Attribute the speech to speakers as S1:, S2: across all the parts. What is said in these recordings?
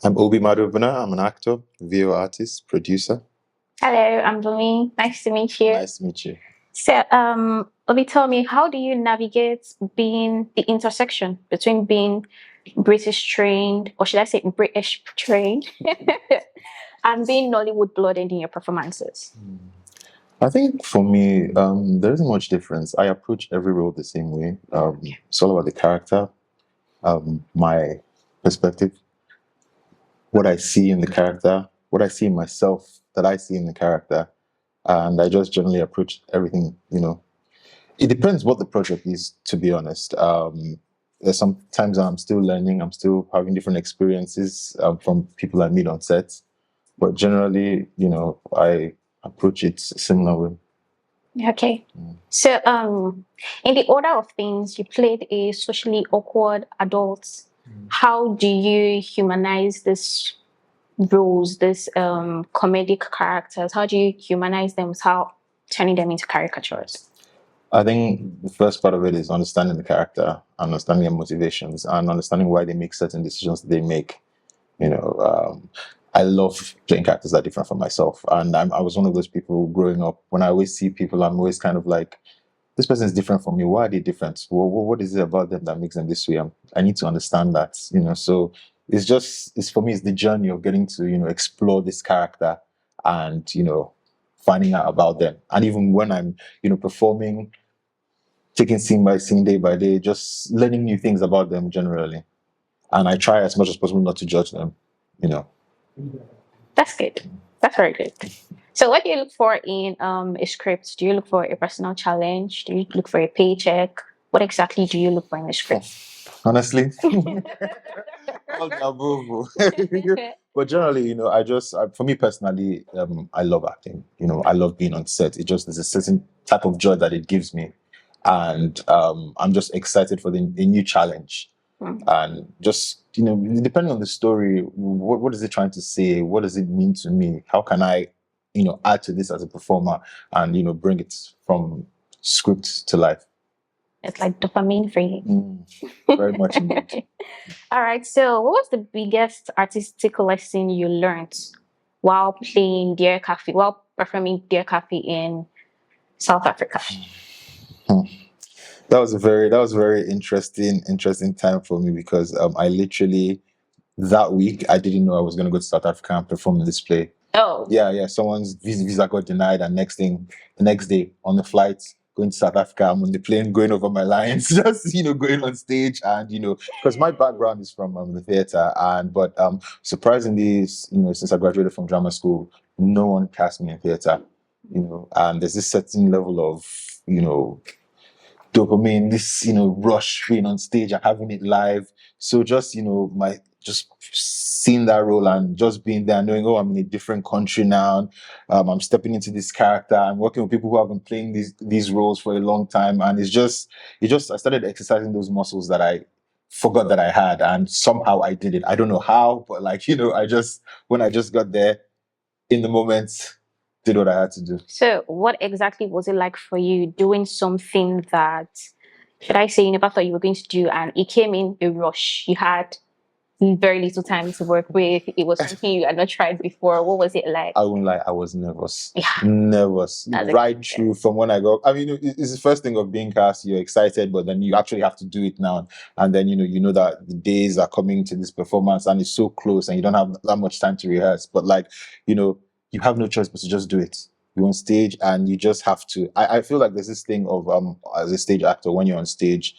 S1: I'm Obi Maduegbuna. I'm an actor, VO artist, producer.
S2: Hello, I'm Bumi. Nice to meet you.
S1: Nice to meet you.
S2: So, Obi, tell me, how do you navigate being the intersection between being British trained, or should I say British trained, and being Nollywood blooded in your performances?
S1: I think for me, there isn't much difference. I approach every role the same way. It's all about the character, my perspective, what I see in the character, what I see in myself that I see in the character. And I just generally approach everything. It depends what the project is, to be honest. There's some times I'm still learning, I'm still having different experiences from people I meet on sets. But generally, I approach it similar way.
S2: Okay. So, in the order of things, you played a socially awkward adult. How do you humanize this roles, these comedic characters? How do you humanize them without turning them into caricatures?
S1: I think the first part of it is understanding the character, understanding their motivations, and understanding why they make certain decisions that they make. You know, I love playing characters that are different from myself, and I was one of those people growing up. When I always see people, I'm always kind of like, this person is different from me. Why are they different? What is it about them that makes them this way? I need to understand that. So it's for me, it's the journey of getting to explore this character and finding out about them. And even when I'm performing, taking scene by scene, day by day, just learning new things about them generally. And I try as much as possible not to judge them. You know.
S2: That's good. That's very good. So, what do you look for in a script? Do you look for a personal challenge? Do you look for a paycheck? What exactly do you look for in a script?
S1: Honestly, all the above. But generally, for me personally, I love acting. I love being on set. There's a certain type of joy that it gives me, and I'm just excited for the new challenge. And just depending on the story, what is it trying to say? What does it mean to me? How can I add to this as a performer and bring it from script to life?
S2: It's like dopamine free.
S1: Very much indeed.
S2: All right. So, what was the biggest artistic lesson you learned while playing Dear Coffee, while performing Dear Coffee in South Africa?
S1: Hmm. That was a very interesting time for me because I literally that week I didn't know I was going to go to South Africa and perform in this play.
S2: Oh,
S1: Yeah. Someone's visa got denied, and the next day on the flight going to South Africa, I'm on the plane going over my lines, just going on stage, and because my background is from the theater, and but surprisingly, since I graduated from drama school, no one cast me in theater, and there's this certain level of dopamine, this rush being on stage and having it live. So just my just seeing that role and just being there, knowing, oh, I'm in a different country now. I'm stepping into this character. I'm working with people who have been playing these roles for a long time, and I started exercising those muscles that I forgot that I had, and somehow I did it. I don't know how, but when I just got there in the moment, did what I had to do.
S2: so what exactly was it like for you doing something that, should I say, you never thought you were going to do, and it came in a rush? You had very little time to work with. It was something you had not tried before. What was it like?
S1: I won't lie, I was nervous.
S2: Yeah.
S1: Nervous.
S2: That's
S1: Right through from when I got. I mean, it's the first thing of being cast, you're excited, but then you actually have to do it now. And then you know that the days are coming to this performance and it's so close and you don't have that much time to rehearse. But you have no choice but to just do it. You're on stage and you just have to. I feel like there's this thing of as a stage actor, when you're on stage,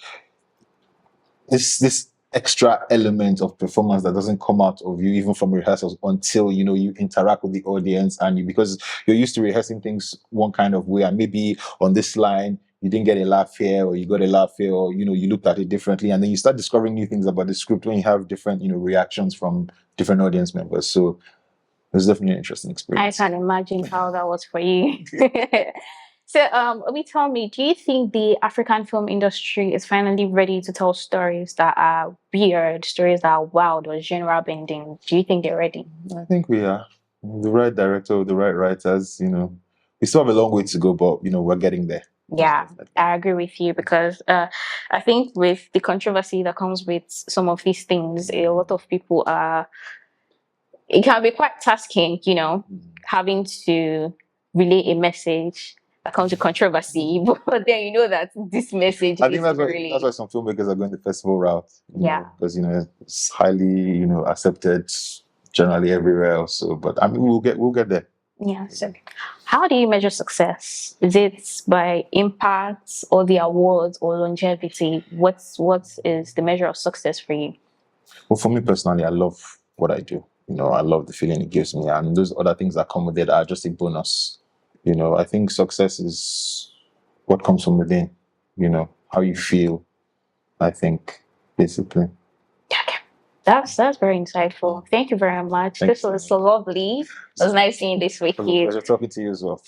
S1: this extra element of performance that doesn't come out of you even from rehearsals until you interact with the audience, and because you're used to rehearsing things one kind of way, and maybe on this line you didn't get a laugh here or you got a laugh here, or you looked at it differently, and then you start discovering new things about the script when you have different reactions from different audience members. So it was definitely an interesting
S2: I
S1: experience.
S2: can imagine how that was for you. So, Obi, tell me, do you think the African film industry is finally ready to tell stories that are weird, stories that are wild or genre bending? Do you think they're ready?
S1: I think we are the right director, the right writers. We still have a long way to go, but we're getting there.
S2: Yeah, I agree with you because I think with the controversy that comes with some of these things, a lot of people are it can be quite tasking, you know, having to relay a message that comes with controversy, but then you know that this message
S1: I think
S2: is
S1: that's why
S2: really,
S1: some filmmakers are going the festival route.
S2: Yeah.
S1: Because it's highly accepted generally everywhere else. So, but I mean, we'll get there.
S2: yeah. So, how do you measure success? Is it by impact or the awards or longevity? What is the measure of success for you?
S1: Well, for me personally, I love what I do. I love the feeling it gives me, and those other things that come with it are just a bonus. I think success is what comes from within. How you feel. I think basically.
S2: Okay. That's very insightful. Thank you very much.
S1: Thank
S2: This
S1: you.
S2: was so lovely. It was nice seeing this with
S1: It was a
S2: you.
S1: pleasure talking to you as well.